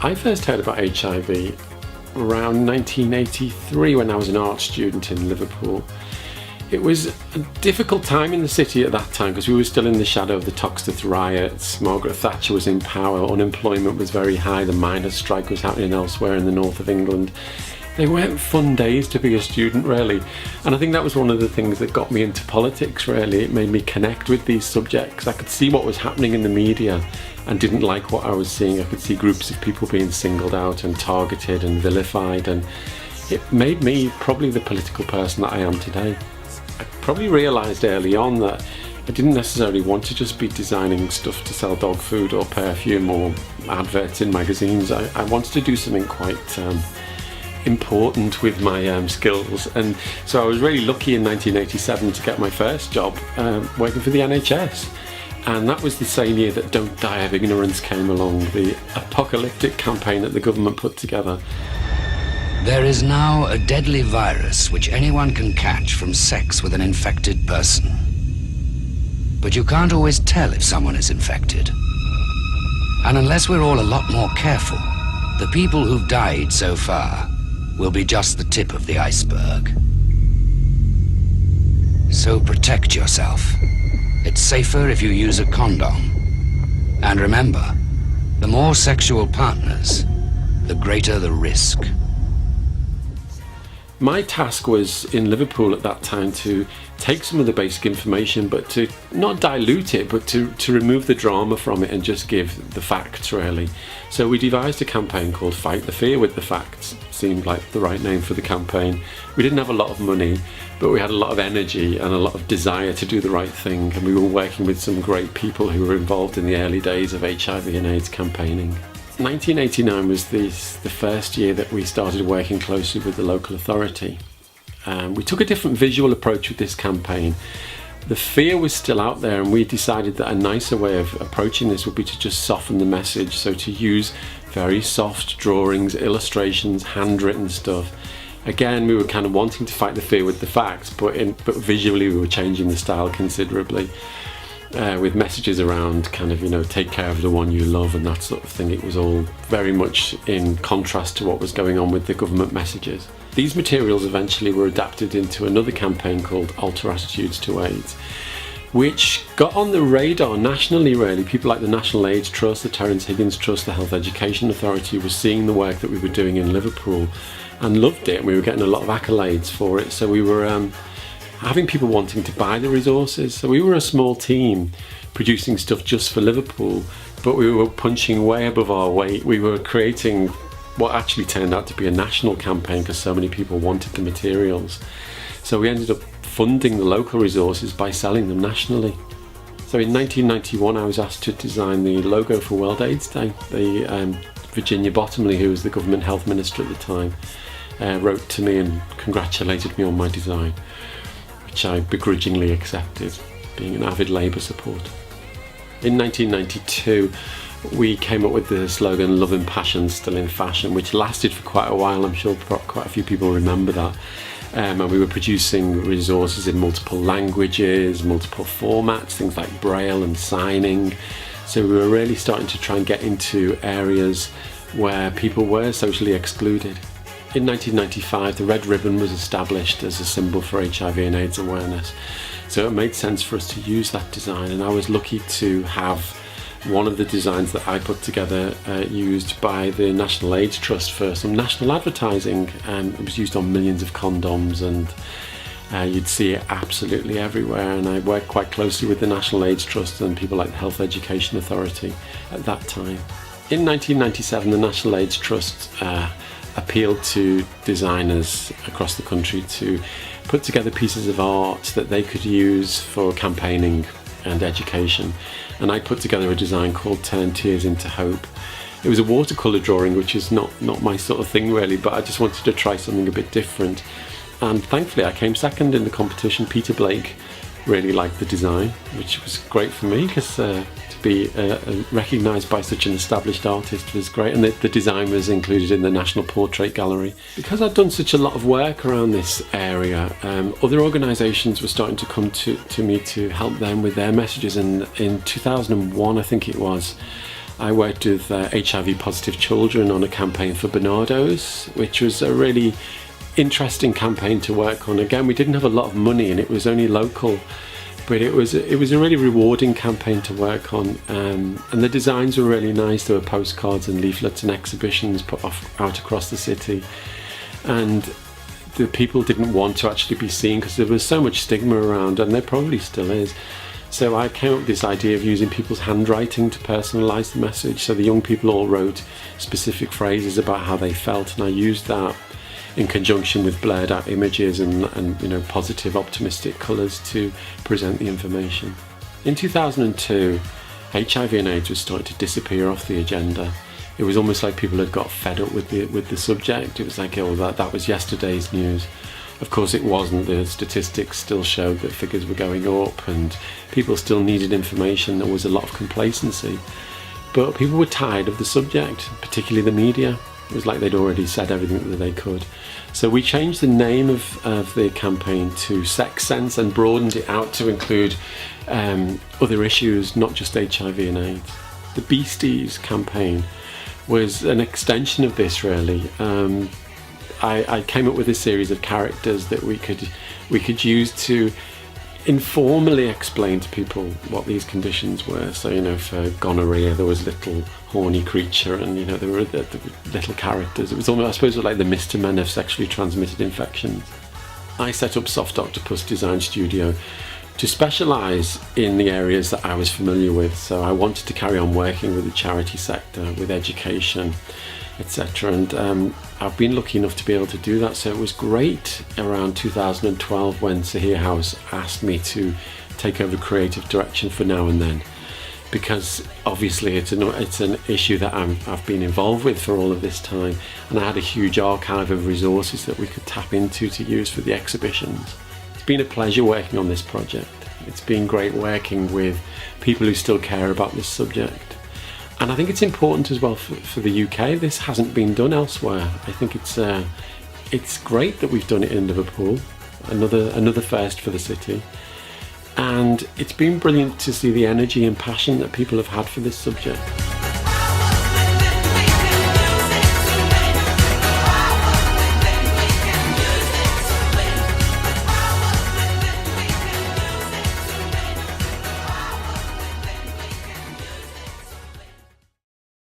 I first heard about HIV around 1983 when I was an art student in Liverpool. It was a difficult time in the city at that time because we were still in the shadow of the Toxteth riots. Margaret Thatcher was in power, unemployment was very high, the miners' strike was happening elsewhere in the north of England. They weren't fun days to be a student, really, and I think that was one of the things that got me into politics, really. It made me connect with these subjects. I could see what was happening in the media and didn't like what I was seeing. I could see groups of people being singled out and targeted and vilified, and it made me probably the political person that I am today. I probably realised early on that I didn't necessarily want to just be designing stuff to sell dog food or perfume or adverts in magazines. I wanted to do something quite important with my skills, and so I was really lucky in 1987 to get my first job working for the NHS, and that was the same year that Don't Die of Ignorance came along, the apocalyptic campaign that the government put together. There is now a deadly virus which anyone can catch from sex with an infected person. But you can't always tell if someone is infected. And unless we're all a lot more careful, the people who've died so far will be just the tip of the iceberg. So protect yourself. It's safer if you use a condom. And remember, the more sexual partners, the greater the risk. My task was in Liverpool at that time to take some of the basic information, but to not dilute it, but to remove the drama from it and just give the facts, really. So we devised a campaign called Fight the Fear with the Facts. Seemed like the right name for the campaign. We didn't have a lot of money, but we had a lot of energy and a lot of desire to do the right thing, and we were working with some great people who were involved in the early days of HIV and AIDS campaigning. 1989 was the first year that we started working closely with the local authority. We took a different visual approach with this campaign. The fear was still out there, and we decided that a nicer way of approaching this would be to just soften the message, so to use very soft drawings, illustrations, handwritten stuff. Again, we were kind of wanting to fight the fear with the facts, but visually we were changing the style considerably. With messages around kind of, take care of the one you love and that sort of thing. It was all very much in contrast to what was going on with the government messages. These materials eventually were adapted into another campaign called Alter Attitudes to AIDS, which got on the radar nationally, really. People like the National AIDS Trust, the Terence Higgins Trust, the Health Education Authority were seeing the work that we were doing in Liverpool and loved it, and we were getting a lot of accolades for it. So we were having people wanting to buy the resources. So we were a small team producing stuff just for Liverpool, but we were punching way above our weight. We were creating what actually turned out to be a national campaign because so many people wanted the materials. So we ended up funding the local resources by selling them nationally. So in 1991 I was asked to design the logo for World AIDS Day. Virginia Bottomley, who was the government health minister at the time, wrote to me and congratulated me on my design, which I begrudgingly accepted, being an avid Labour supporter. In 1992, we came up with the slogan "Love and Passion Still in Fashion," which lasted for quite a while. I'm sure quite a few people remember that. And we were producing resources in multiple languages, multiple formats, things like Braille and signing. So we were really starting to try and get into areas where people were socially excluded. In 1995, the red ribbon was established as a symbol for HIV and AIDS awareness. So it made sense for us to use that design, and I was lucky to have one of the designs that I put together used by the National AIDS Trust for some national advertising. It was used on millions of condoms, and you'd see it absolutely everywhere. And I worked quite closely with the National AIDS Trust and people like the Health Education Authority at that time. In 1997, the National AIDS Trust appealed to designers across the country to put together pieces of art that they could use for campaigning and education, and I put together a design called Turn Tears into Hope. It was a watercolour drawing, which is not my sort of thing really, but I just wanted to try something a bit different, and thankfully I came second in the competition. Peter Blake really liked the design, which was great for me because to be recognised by such an established artist was great, and the design was included in the National Portrait Gallery. Because I'd done such a lot of work around this area, other organisations were starting to come to me to help them with their messages, and in 2001 I think it was, I worked with HIV positive children on a campaign for Bernardo's, which was a really interesting campaign to work on. Again, we didn't have a lot of money and it was only local, but it was a really rewarding campaign to work on, and the designs were really nice. There were postcards and leaflets and exhibitions put out across the city, and the people didn't want to actually be seen because there was so much stigma around, and there probably still is. So I came up with this idea of using people's handwriting to personalise the message. So the young people all wrote specific phrases about how they felt, and I used that in conjunction with blurred out images and positive, optimistic colours to present the information. In 2002, HIV and AIDS was starting to disappear off the agenda. It was almost like people had got fed up with the subject. It was like, oh, that was yesterday's news. Of course it wasn't. The statistics still showed that figures were going up and people still needed information. There was a lot of complacency. But people were tired of the subject, particularly the media. It was like they'd already said everything that they could. So we changed the name of the campaign to Sex Sense and broadened it out to include other issues, not just HIV and AIDS. The Beasties campaign was an extension of this, really. I came up with a series of characters that we could use to informally explain to people what these conditions were. So, for gonorrhea there was little horny creature, and there were little characters. It was almost, I suppose, it was like the Mr. Men of sexually transmitted infections. I set up Soft Octopus Design Studio to specialise in the areas that I was familiar with. So I wanted to carry on working with the charity sector, with education, etc. And I've been lucky enough to be able to do that. So it was great around 2012 when Sahir House asked me to take over creative direction for Now+then, because obviously it's an issue that I've been involved with for all of this time, and I had a huge archive of resources that we could tap into to use for the exhibitions. It's been a pleasure working on this project. It's been great working with people who still care about this subject. And I think it's important as well for the UK. This hasn't been done elsewhere. I think it's great that we've done it in Liverpool, another first for the city. And it's been brilliant to see the energy and passion that people have had for this subject.